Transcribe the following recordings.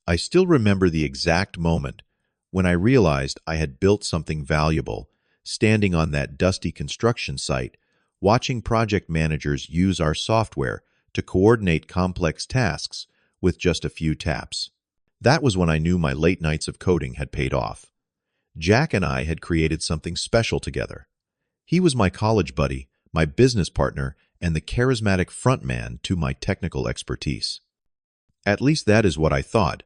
I still remember the exact moment when I realized I had built something valuable, standing on that dusty construction site, watching project managers use our software to coordinate complex tasks with just a few taps. That was when I knew my late nights of coding had paid off. Jack and I had created something special together. He was my college buddy, my business partner, and the charismatic frontman to my technical expertise. At least that is what I thought,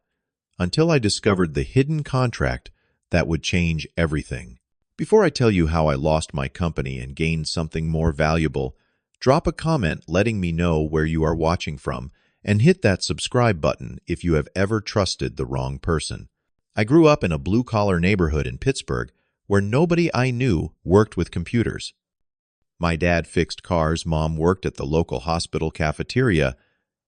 until I discovered the hidden contract that would change everything. Before I tell you how I lost my company and gained something more valuable, drop a comment letting me know where you are watching from, and hit that subscribe button if you have ever trusted the wrong person. I grew up in a blue-collar neighborhood in Pittsburgh where nobody I knew worked with computers. My dad fixed cars, Mom worked at the local hospital cafeteria,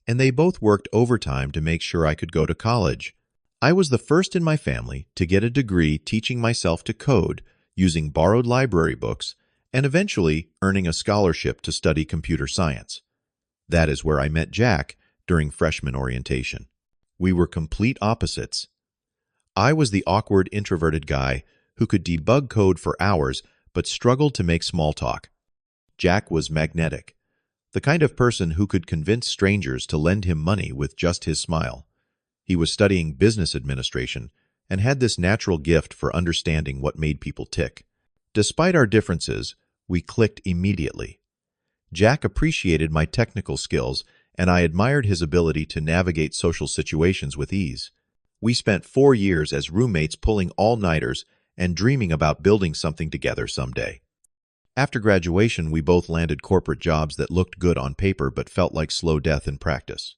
and they both worked overtime to make sure I could go to college. I was the first in my family to get a degree teaching myself to code using borrowed library books and eventually earning a scholarship to study computer science. That is where I met Jack during freshman orientation. We were complete opposites. I was the awkward, introverted guy who could debug code for hours but struggled to make small talk. Jack was magnetic, the kind of person who could convince strangers to lend him money with just his smile. He was studying business administration and had this natural gift for understanding what made people tick. Despite our differences, we clicked immediately. Jack appreciated my technical skills, and I admired his ability to navigate social situations with ease. We spent 4 years as roommates pulling all-nighters and dreaming about building something together someday. After graduation, we both landed corporate jobs that looked good on paper but felt like slow death in practice.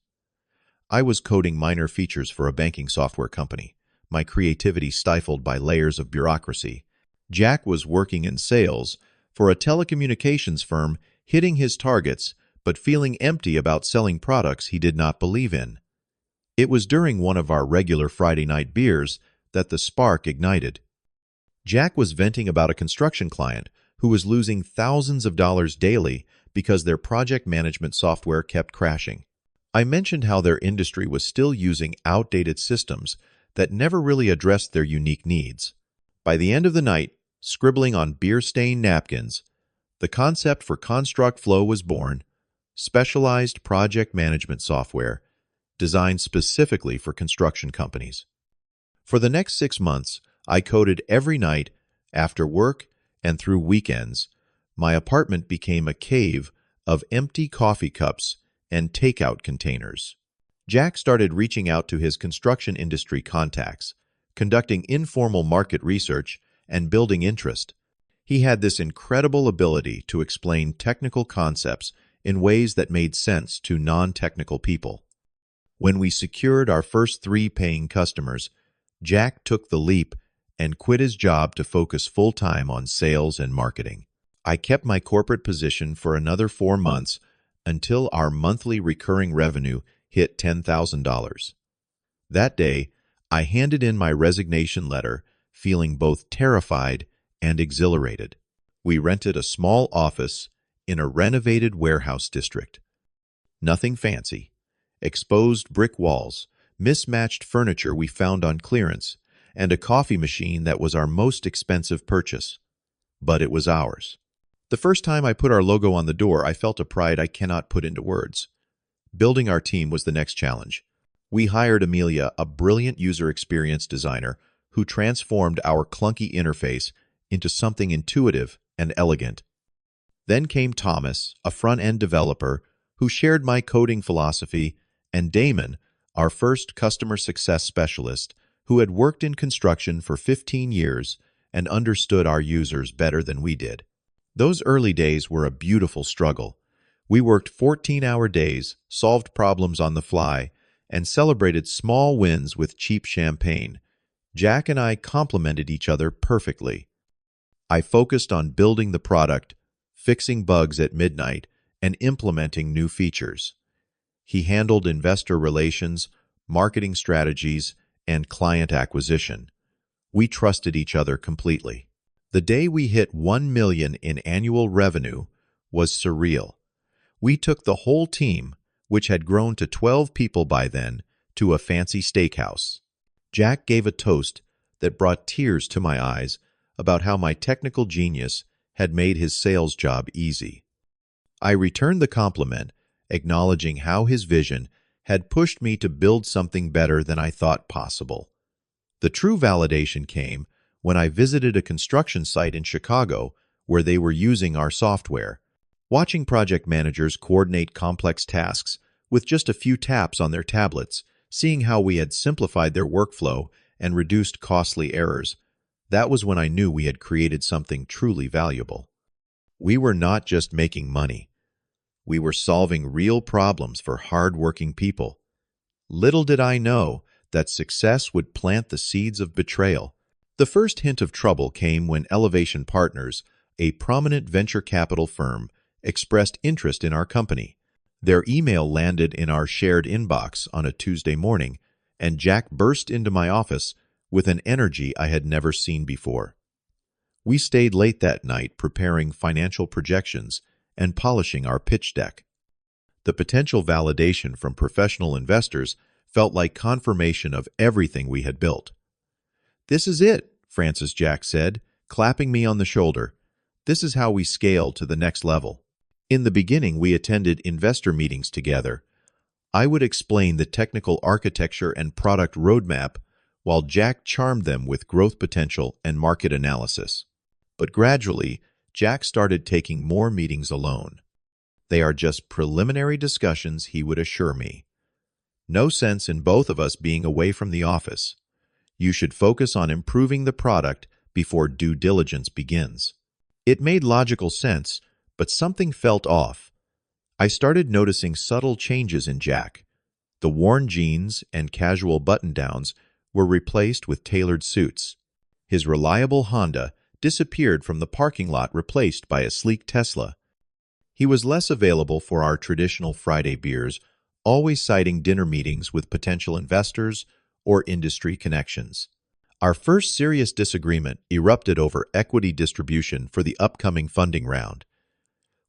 I was coding minor features for a banking software company, my creativity stifled by layers of bureaucracy. Jack was working in sales for a telecommunications firm, hitting his targets but feeling empty about selling products he did not believe in. It was during one of our regular Friday night beers that the spark ignited. Jack was venting about a construction client who was losing thousands of dollars daily because their project management software kept crashing. I mentioned how their industry was still using outdated systems that never really addressed their unique needs. By the end of the night, scribbling on beer-stained napkins, the concept for Construct Flow was born, specialized project management software designed specifically for construction companies. For the next 6 months, I coded every night, after work, and through weekends. My apartment became a cave of empty coffee cups and takeout containers. Jack started reaching out to his construction industry contacts, conducting informal market research and building interest. He had this incredible ability to explain technical concepts in ways that made sense to non-technical people. When we secured our first 3 paying customers, Jack took the leap and quit his job to focus full-time on sales and marketing. I kept my corporate position for another 4 months until our monthly recurring revenue hit $10,000. That day, I handed in my resignation letter, feeling both terrified and exhilarated. We rented a small office in a renovated warehouse district. Nothing fancy. Exposed brick walls, mismatched furniture we found on clearance, and a coffee machine that was our most expensive purchase. But it was ours. The first time I put our logo on the door, I felt a pride I cannot put into words. Building our team was the next challenge. We hired Amelia, a brilliant user experience designer, who transformed our clunky interface into something intuitive and elegant. Then came Thomas, a front-end developer, who shared my coding philosophy, and Damon, our first customer success specialist, who had worked in construction for 15 years and understood our users better than we did. Those early days were a beautiful struggle. We worked 14-hour days, solved problems on the fly, and celebrated small wins with cheap champagne. Jack and I complemented each other perfectly. I focused on building the product, fixing bugs at midnight, and implementing new features. He handled investor relations, marketing strategies, and client acquisition. We trusted each other completely. The day we hit $1 million in annual revenue was surreal. We took the whole team, which had grown to 12 people by then, to a fancy steakhouse. Jack gave a toast that brought tears to my eyes about how my technical genius had made his sales job easy. I returned the compliment, acknowledging how his vision had pushed me to build something better than I thought possible. The true validation came when I visited a construction site in Chicago where they were using our software. Watching project managers coordinate complex tasks with just a few taps on their tablets, seeing how we had simplified their workflow and reduced costly errors, that was when I knew we had created something truly valuable. We were not just making money. We were solving real problems for hard-working people. Little did I know that success would plant the seeds of betrayal. The first hint of trouble came when Elevation Partners, a prominent venture capital firm, expressed interest in our company. Their email landed in our shared inbox on a Tuesday morning, and Jack burst into my office with an energy I had never seen before. We stayed late that night preparing financial projections and polishing our pitch deck. The potential validation from professional investors felt like confirmation of everything we had built. "This is it," Francis Jack said, clapping me on the shoulder. "This is how we scale to the next level." In the beginning, we attended investor meetings together. I would explain the technical architecture and product roadmap, while Jack charmed them with growth potential and market analysis. But gradually, Jack started taking more meetings alone. "They are just preliminary discussions," he would assure me. "No sense in both of us being away from the office. You should focus on improving the product before due diligence begins." It made logical sense, but something felt off. I started noticing subtle changes in Jack. The worn jeans and casual button-downs were replaced with tailored suits. His reliable Honda disappeared from the parking lot, replaced by a sleek Tesla. He was less available for our traditional Friday beers, always citing dinner meetings with potential investors or industry connections. Our first serious disagreement erupted over equity distribution for the upcoming funding round.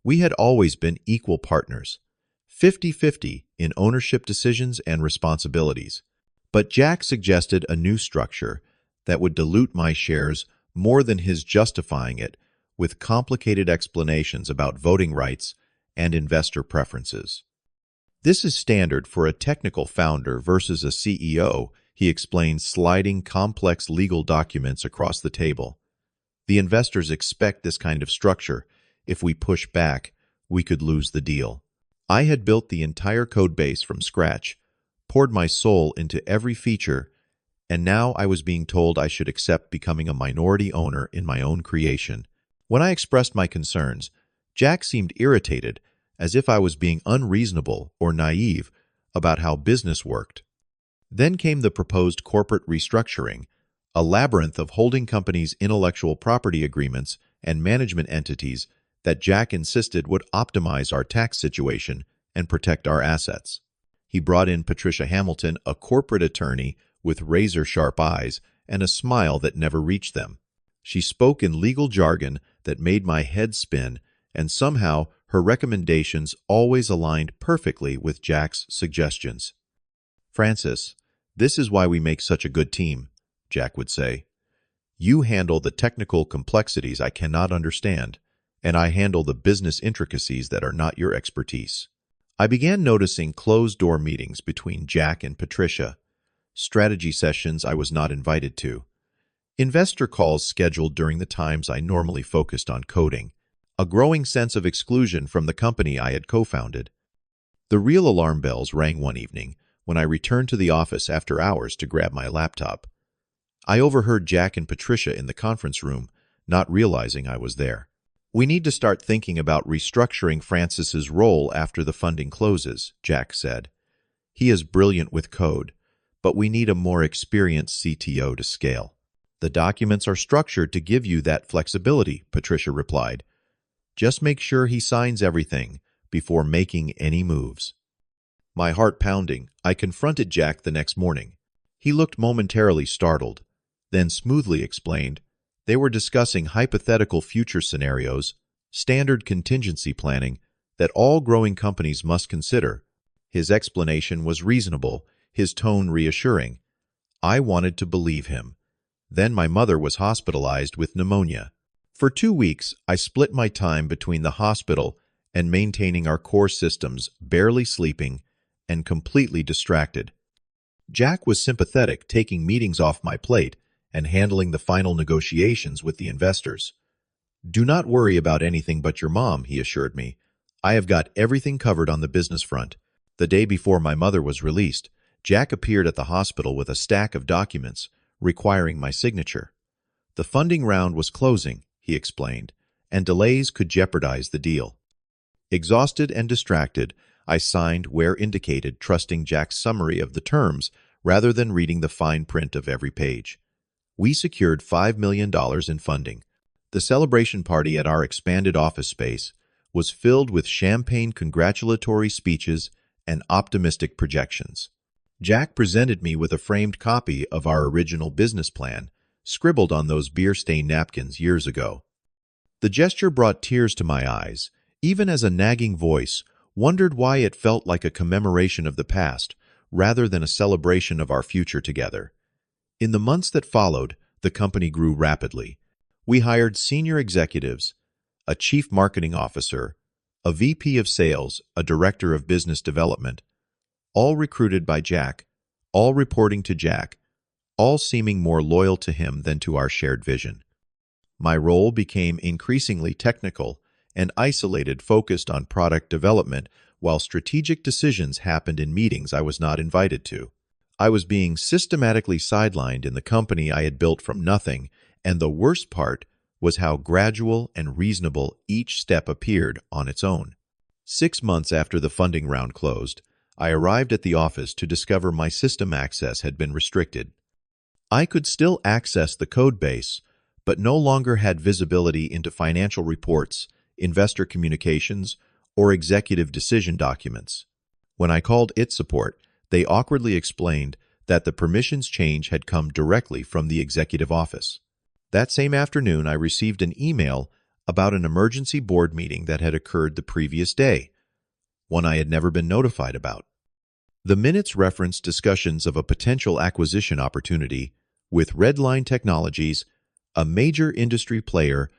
We had always been equal partners, 50-50 in ownership decisions and responsibilities. But Jack suggested a new structure that would dilute my shares more than his justifying it with complicated explanations about voting rights and investor preferences. "This is standard for a technical founder versus a CEO," he explained, sliding complex legal documents across the table. "The investors expect this kind of structure. If we push back, we could lose the deal." I had built the entire code base from scratch, poured my soul into every feature, and now I was being told I should accept becoming a minority owner in my own creation. When I expressed my concerns, Jack seemed irritated, as if I was being unreasonable or naive about how business worked. Then came the proposed corporate restructuring, a labyrinth of holding companies' intellectual property agreements and management entities that Jack insisted would optimize our tax situation and protect our assets. He brought in Patricia Hamilton, a corporate attorney with razor-sharp eyes and a smile that never reached them. She spoke in legal jargon that made my head spin, and somehow her recommendations always aligned perfectly with Jack's suggestions. "Francis, this is why we make such a good team," Jack would say. "You handle the technical complexities I cannot understand, and I handle the business intricacies that are not your expertise." I began noticing closed-door meetings between Jack and Patricia, strategy sessions I was not invited to, investor calls scheduled during the times I normally focused on coding, a growing sense of exclusion from the company I had co-founded. The real alarm bells rang one evening when I returned to the office after hours to grab my laptop. I overheard Jack and Patricia in the conference room, not realizing I was there. "We need to start thinking about restructuring Francis's role after the funding closes," Jack said. "He is brilliant with code, but we need a more experienced CTO to scale." "The documents are structured to give you that flexibility," Patricia replied. "Just make sure he signs everything before making any moves." My heart pounding, I confronted Jack the next morning. He looked momentarily startled, then smoothly explained they were discussing hypothetical future scenarios, standard contingency planning that all growing companies must consider. His explanation was reasonable, his tone reassuring. I wanted to believe him. Then my mother was hospitalized with pneumonia. For 2 weeks, I split my time between the hospital and maintaining our core systems, barely sleeping and completely distracted. Jack was sympathetic, taking meetings off my plate and handling the final negotiations with the investors. "Do not worry about anything but your mom," he assured me. "I have got everything covered on the business front." The day before my mother was released, Jack appeared at the hospital with a stack of documents requiring my signature. The funding round was closing, he explained, and delays could jeopardize the deal. Exhausted and distracted, I signed where indicated, trusting Jack's summary of the terms rather than reading the fine print of every page. We secured $5 million in funding. The celebration party at our expanded office space was filled with champagne congratulatory speeches and optimistic projections. Jack presented me with a framed copy of our original business plan, scribbled on those beer-stained napkins years ago. The gesture brought tears to my eyes, even as a nagging voice wondered why it felt like a commemoration of the past rather than a celebration of our future together. In the months that followed, the company grew rapidly. We hired senior executives, a chief marketing officer, a VP of sales, a director of business development, all recruited by Jack, all reporting to Jack, all seeming more loyal to him than to our shared vision. My role became increasingly technical and isolated, focused on product development, while strategic decisions happened in meetings I was not invited to. I was being systematically sidelined in the company I had built from nothing, and the worst part was how gradual and reasonable each step appeared on its own. 6 months after the funding round closed, I arrived at the office to discover my system access had been restricted. I could still access the code base, but no longer had visibility into financial reports, investor communications, or executive decision documents. When I called its support, they awkwardly explained that the permissions change had come directly from the executive office. That same afternoon, I received an email about an emergency board meeting that had occurred the previous day, one I had never been notified about. The minutes referenced discussions of a potential acquisition opportunity with Redline Technologies, a major industry player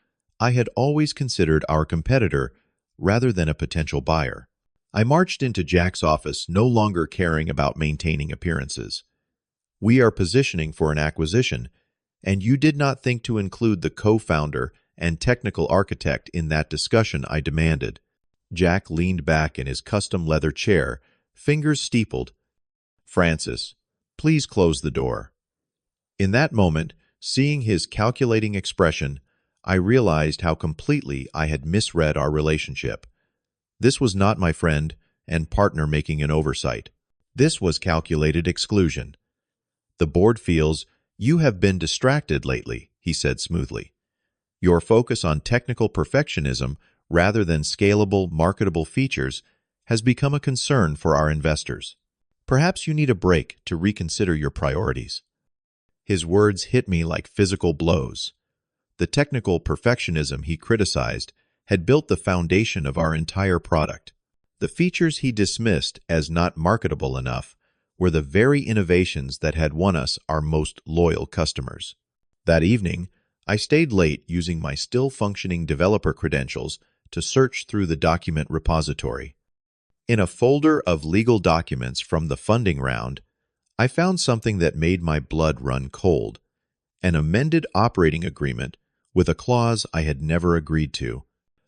I had always considered our competitor rather than a potential buyer. I marched into Jack's office, no longer caring about maintaining appearances. "We are positioning for an acquisition, and you did not think to include the co-founder and technical architect in that discussion," I demanded. Jack leaned back in his custom leather chair, fingers steepled. "Francis, please close the door." In that moment, seeing his calculating expression, I realized how completely I had misread our relationship. This was not my friend and partner making an oversight. This was calculated exclusion. "The board feels you have been distracted lately," he said smoothly. "Your focus on technical perfectionism rather than scalable, marketable features has become a concern for our investors. Perhaps you need a break to reconsider your priorities." His words hit me like physical blows. The technical perfectionism he criticized had built the foundation of our entire product. The features he dismissed as not marketable enough were the very innovations that had won us our most loyal customers. That evening, I stayed late using my still-functioning developer credentials to search through the document repository. In a folder of legal documents from the funding round, I found something that made my blood run cold: an amended operating agreement with a clause I had never agreed to.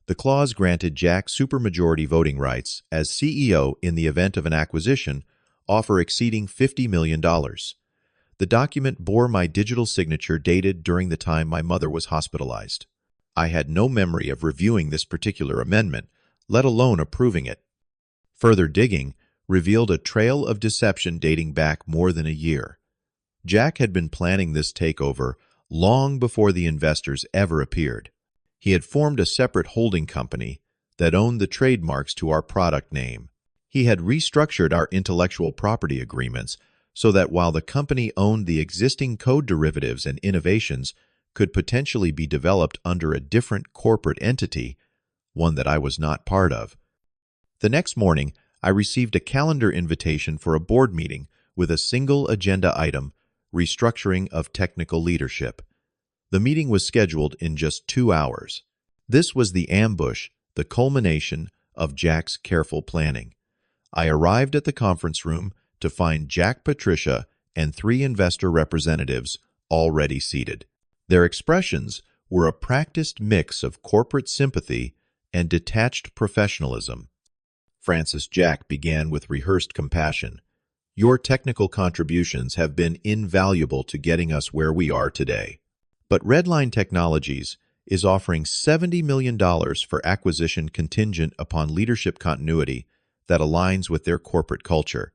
The clause granted Jack supermajority voting rights as CEO in the event of an acquisition offer exceeding $50 million. The document bore my digital signature dated during the time my mother was hospitalized. I had no memory of reviewing this particular amendment, let alone approving it. Further digging revealed a trail of deception dating back more than a year. Jack had been planning this takeover long before the investors ever appeared. He had formed a separate holding company that owned the trademarks to our product name. He had restructured our intellectual property agreements so that while the company owned the existing code derivatives and innovations could potentially be developed under a different corporate entity, one that I was not part of. The next morning, I received a calendar invitation for a board meeting with a single agenda item: restructuring of technical leadership. The meeting was scheduled in just 2 hours. This was the ambush, the culmination of Jack's careful planning. I arrived at the conference room to find Jack, Patricia, and 3 investor representatives already seated. Their expressions were a practiced mix of corporate sympathy and detached professionalism. Francis Jack began with rehearsed compassion. "Your technical contributions have been invaluable to getting us where we are today. But Redline Technologies is offering $70 million for acquisition contingent upon leadership continuity that aligns with their corporate culture."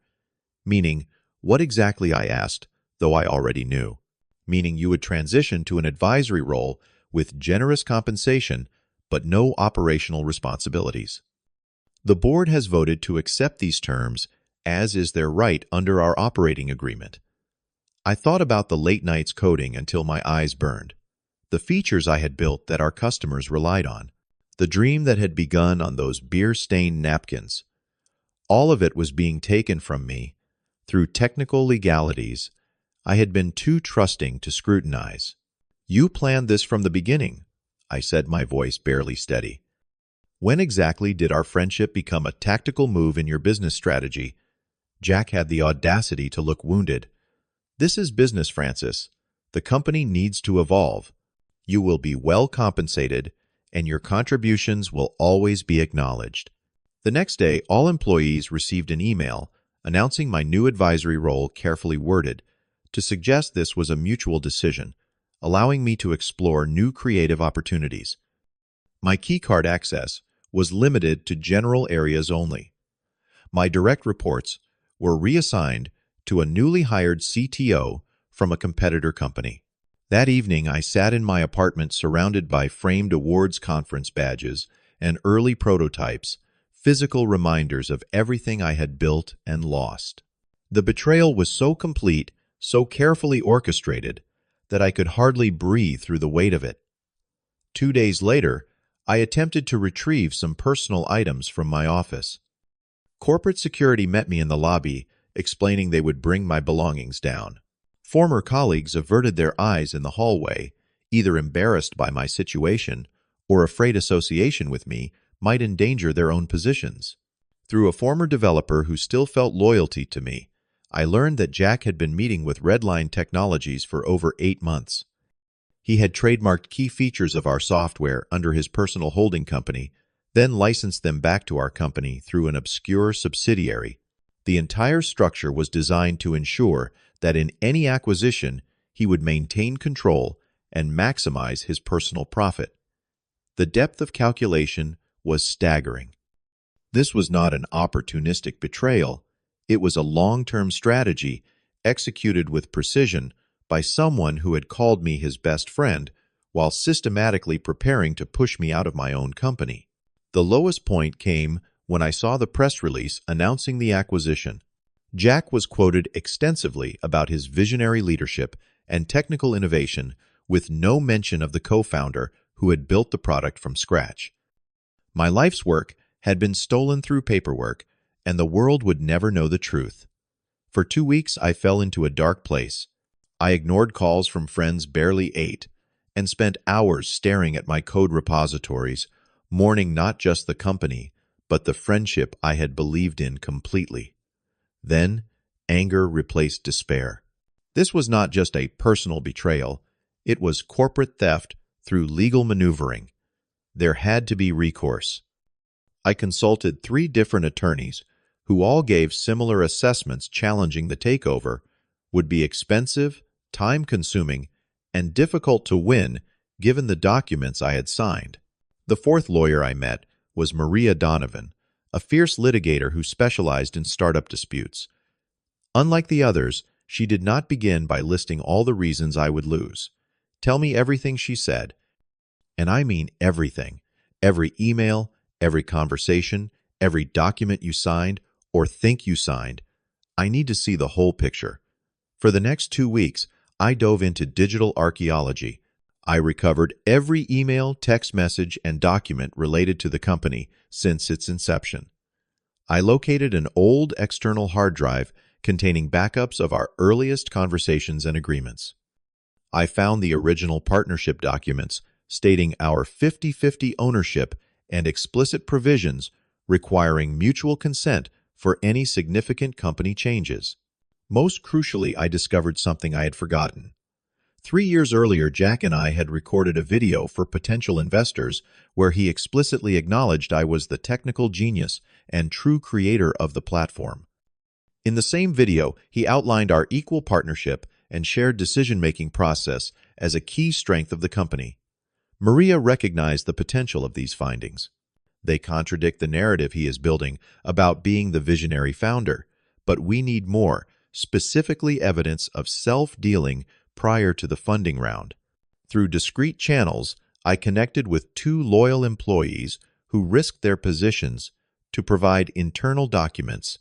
Meaning, what exactly, I asked, though I already knew. Meaning you would transition to an advisory role with generous compensation, but no operational responsibilities. The board has voted to accept these terms, as is their right under our operating agreement. I thought about the late nights coding until my eyes burned. The features I had built that our customers relied on. The dream that had begun on those beer-stained napkins. All of it was being taken from me through technical legalities I had been too trusting to scrutinize. "You planned this from the beginning," I said, my voice barely steady. "When exactly did our friendship become a tactical move in your business strategy?" Jack had the audacity to look wounded. "This is business, Francis. The company needs to evolve. You will be well compensated, and your contributions will always be acknowledged." The next day, all employees received an email announcing my new advisory role, carefully worded, to suggest this was a mutual decision, allowing me to explore new creative opportunities. My keycard access was limited to general areas only. My direct reports were reassigned to a newly hired CTO from a competitor company. That evening, I sat in my apartment surrounded by framed awards conference badges and early prototypes, physical reminders of everything I had built and lost. The betrayal was so complete, so carefully orchestrated, that I could hardly breathe through the weight of it. 2 days later, I attempted to retrieve some personal items from my office. Corporate security met me in the lobby, explaining they would bring my belongings down. Former colleagues averted their eyes in the hallway, either embarrassed by my situation or afraid association with me might endanger their own positions. Through a former developer who still felt loyalty to me, I learned that Jack had been meeting with Redline Technologies for over 8 months. He had trademarked key features of our software under his personal holding company, then licensed them back to our company through an obscure subsidiary. The entire structure was designed to ensure that in any acquisition, he would maintain control and maximize his personal profit. The depth of calculation was staggering. This was not an opportunistic betrayal. It was a long-term strategy executed with precision by someone who had called me his best friend while systematically preparing to push me out of my own company. The lowest point came when I saw the press release announcing the acquisition. Jack was quoted extensively about his visionary leadership and technical innovation, with no mention of the co-founder who had built the product from scratch. My life's work had been stolen through paperwork, and the world would never know the truth. For 2 weeks, I fell into a dark place. I ignored calls from friends barely ate, and spent hours staring at my code repositories, mourning not just the company, but the friendship I had believed in completely. Then, anger replaced despair. This was not just a personal betrayal. It was corporate theft through legal maneuvering. There had to be recourse. I consulted 3 different attorneys who all gave similar assessments challenging the takeover would be expensive, time-consuming, and difficult to win given the documents I had signed. The 4th lawyer I met was Maria Donovan, a fierce litigator who specialized in startup disputes. Unlike the others, she did not begin by listing all the reasons I would lose. "Tell me everything," she said. And I mean everything. Every email, every conversation, every document you signed or think you signed. I need to see the whole picture. For the next 2 weeks, I dove into digital archaeology. I recovered every email, text message, and document related to the company since its inception. I located an old external hard drive containing backups of our earliest conversations and agreements. I found the original partnership documents stating our 50-50 ownership and explicit provisions requiring mutual consent for any significant company changes. Most crucially, I discovered something I had forgotten. 3 years earlier, Jack and I had recorded a video for potential investors where he explicitly acknowledged I was the technical genius and true creator of the platform. In the same video, he outlined our equal partnership and shared decision-making process as a key strength of the company. Maria recognized the potential of these findings. They contradict the narrative he is building about being the visionary founder, but we need more, specifically evidence of self-dealing prior to the funding round. Through discreet channels, I connected with 2 loyal employees who risked their positions to provide internal documents.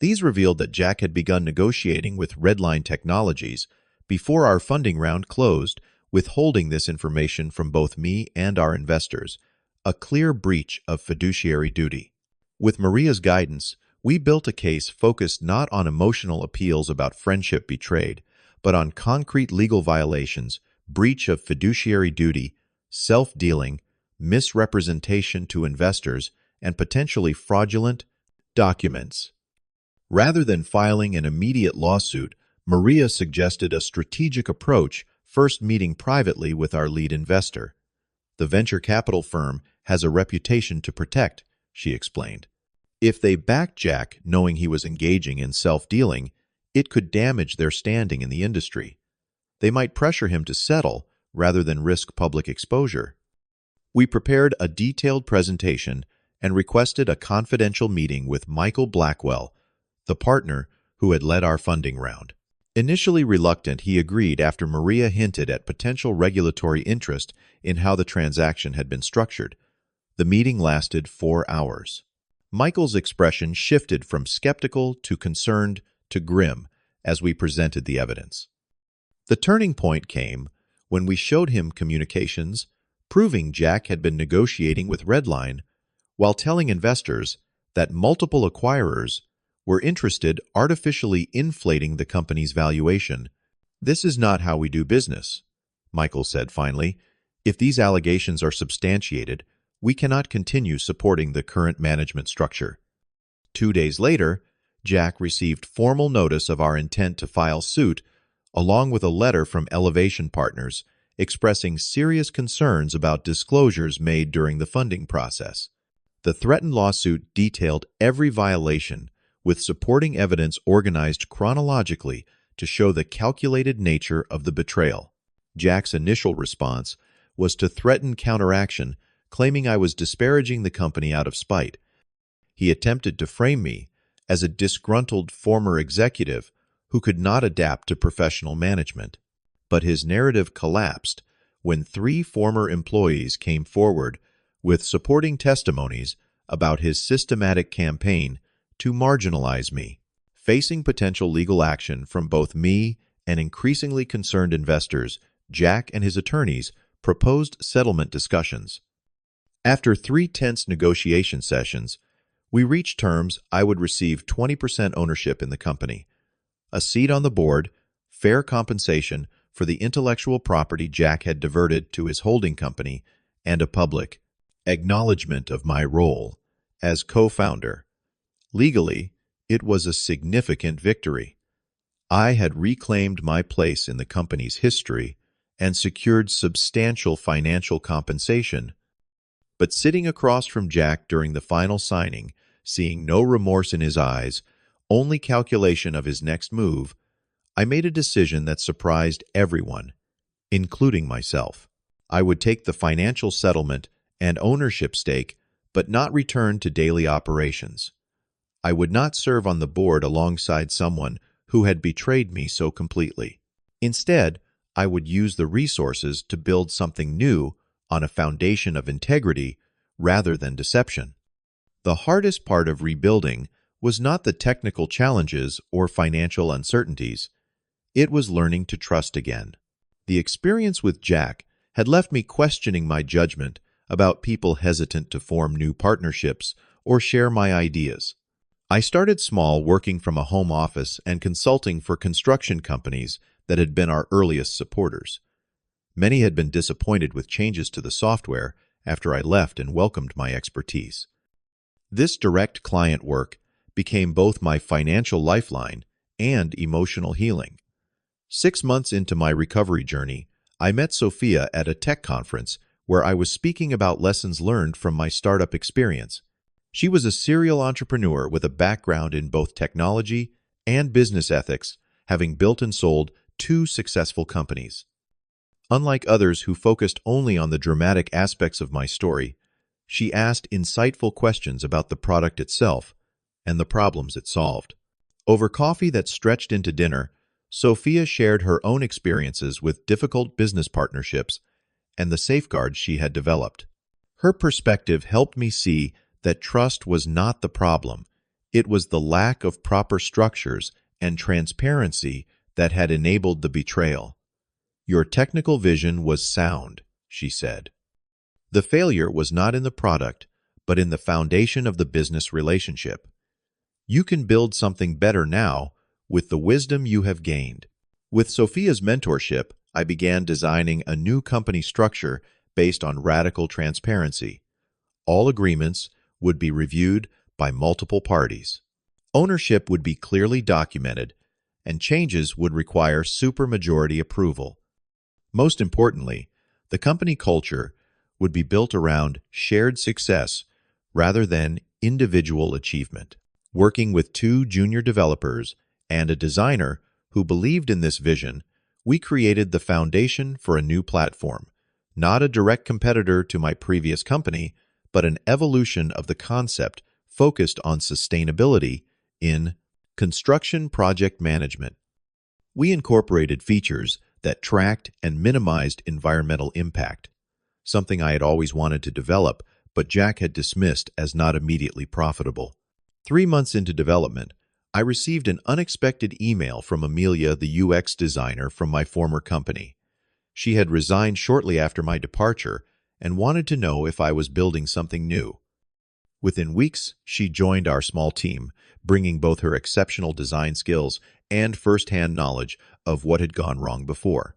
These revealed that Jack had begun negotiating with Redline Technologies before our funding round closed, withholding this information from both me and our investors, a clear breach of fiduciary duty. With Maria's guidance, we built a case focused not on emotional appeals about friendship betrayed, but on concrete legal violations, breach of fiduciary duty, self-dealing, misrepresentation to investors, and potentially fraudulent documents. Rather than filing an immediate lawsuit, Maria suggested a strategic approach, first meeting privately with our lead investor. The venture capital firm has a reputation to protect, she explained. If they backed Jack knowing he was engaging in self-dealing, it could damage their standing in the industry. They might pressure him to settle rather than risk public exposure. We prepared a detailed presentation and requested a confidential meeting with Michael Blackwell, the partner who had led our funding round. Initially reluctant, he agreed after Maria hinted at potential regulatory interest in how the transaction had been structured. The meeting lasted 4 hours. Michael's expression shifted from skeptical to concerned to grim as we presented the evidence. The turning point came when we showed him communications proving Jack had been negotiating with Redline while telling investors that multiple acquirers were interested artificially inflating the company's valuation. "This is not how we do business," Michael said finally. "If these allegations are substantiated, we cannot continue supporting the current management structure." 2 days later, Jack received formal notice of our intent to file suit, along with a letter from Elevation Partners expressing serious concerns about disclosures made during the funding process. The threatened lawsuit detailed every violation, with supporting evidence organized chronologically to show the calculated nature of the betrayal. Jack's initial response was to threaten counteraction, claiming I was disparaging the company out of spite. He attempted to frame me as a disgruntled former executive who could not adapt to professional management. But his narrative collapsed when 3 former employees came forward with supporting testimonies about his systematic campaign to marginalize me. Facing potential legal action from both me and increasingly concerned investors, Jack and his attorneys proposed settlement discussions. After 3 tense negotiation sessions, we reached terms I would receive 20% ownership in the company, a seat on the board, fair compensation for the intellectual property Jack had diverted to his holding company, and a public acknowledgement of my role as co-founder. Legally, it was a significant victory. I had reclaimed my place in the company's history and secured substantial financial compensation. But sitting across from Jack during the final signing, seeing no remorse in his eyes, only calculation of his next move, I made a decision that surprised everyone, including myself. I would take the financial settlement and ownership stake, but not return to daily operations. I would not serve on the board alongside someone who had betrayed me so completely. Instead, I would use the resources to build something new on a foundation of integrity rather than deception. The hardest part of rebuilding was not the technical challenges or financial uncertainties. It was learning to trust again. The experience with Jack had left me questioning my judgment about people hesitant to form new partnerships or share my ideas. I started small, working from a home office and consulting for construction companies that had been our earliest supporters. Many had been disappointed with changes to the software after I left and welcomed my expertise. This direct client work became both my financial lifeline and emotional healing. 6 months into my recovery journey, I met Sophia at a tech conference where I was speaking about lessons learned from my startup experience. She was a serial entrepreneur with a background in both technology and business ethics, having built and sold 2 successful companies. Unlike others who focused only on the dramatic aspects of my story, she asked insightful questions about the product itself and the problems it solved. Over coffee that stretched into dinner, Sophia shared her own experiences with difficult business partnerships and the safeguards she had developed. Her perspective helped me see that trust was not the problem. It was the lack of proper structures and transparency that had enabled the betrayal. "Your technical vision was sound," she said. "The failure was not in the product, but in the foundation of the business relationship. You can build something better now with the wisdom you have gained." With Sophia's mentorship, I began designing a new company structure based on radical transparency. All agreements would be reviewed by multiple parties. Ownership would be clearly documented, and changes would require supermajority approval. Most importantly, the company culture would be built around shared success rather than individual achievement. Working with 2 junior developers and a designer who believed in this vision, we created the foundation for a new platform, not a direct competitor to my previous company, but an evolution of the concept focused on sustainability in construction project management. We incorporated features that tracked and minimized environmental impact, something I had always wanted to develop, but Jack had dismissed as not immediately profitable. 3 months into development, I received an unexpected email from Amelia, the UX designer from my former company. She had resigned shortly after my departure and wanted to know if I was building something new. Within weeks, she joined our small team, bringing both her exceptional design skills and first-hand knowledge of what had gone wrong before.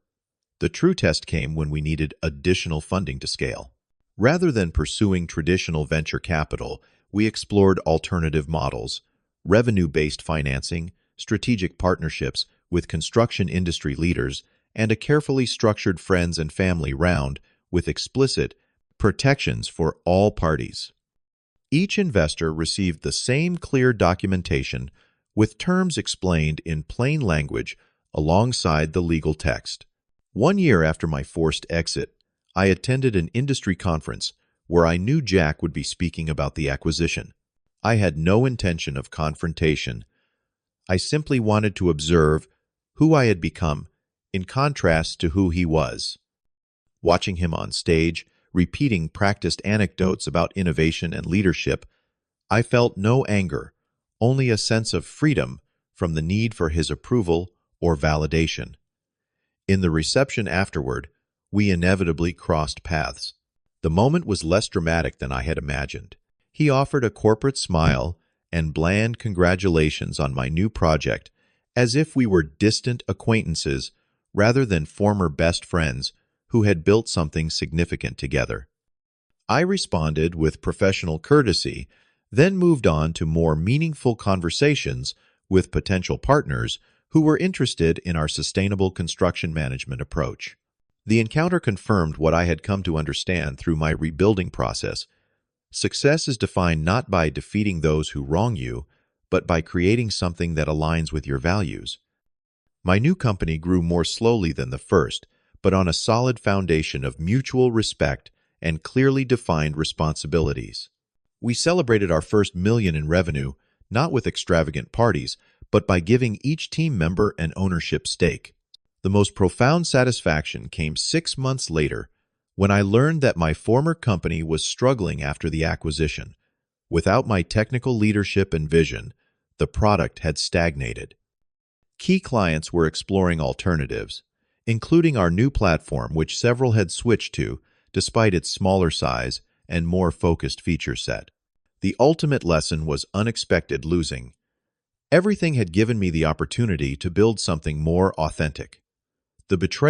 The true test came when we needed additional funding to scale. Rather than pursuing traditional venture capital, we explored alternative models: revenue-based financing, strategic partnerships with construction industry leaders, and a carefully structured friends and family round with explicit protections for all parties. Each investor received the same clear documentation with terms explained in plain language alongside the legal text. 1 year after my forced exit, I attended an industry conference where I knew Jack would be speaking about the acquisition. I had no intention of confrontation. I simply wanted to observe who I had become in contrast to who he was. Watching him on stage, repeating practiced anecdotes about innovation and leadership, I felt no anger, only a sense of freedom from the need for his approval or validation. In the reception afterward, we inevitably crossed paths. The moment was less dramatic than I had imagined. He offered a corporate smile and bland congratulations on my new project, as if we were distant acquaintances rather than former best friends who had built something significant together. I responded with professional courtesy, then moved on to more meaningful conversations with potential partners who were interested in our sustainable construction management approach. The encounter confirmed what I had come to understand through my rebuilding process. Success is defined not by defeating those who wrong you, but by creating something that aligns with your values. My new company grew more slowly than the first, but on a solid foundation of mutual respect and clearly defined responsibilities. We celebrated our first million in revenue, not with extravagant parties, but by giving each team member an ownership stake. The most profound satisfaction came 6 months later, when I learned that my former company was struggling after the acquisition. Without my technical leadership and vision, the product had stagnated. Key clients were exploring alternatives, including our new platform, which several had switched to, despite its smaller size and more focused feature set. The ultimate lesson was unexpected losing. Everything had given me the opportunity to build something more authentic. The betrayal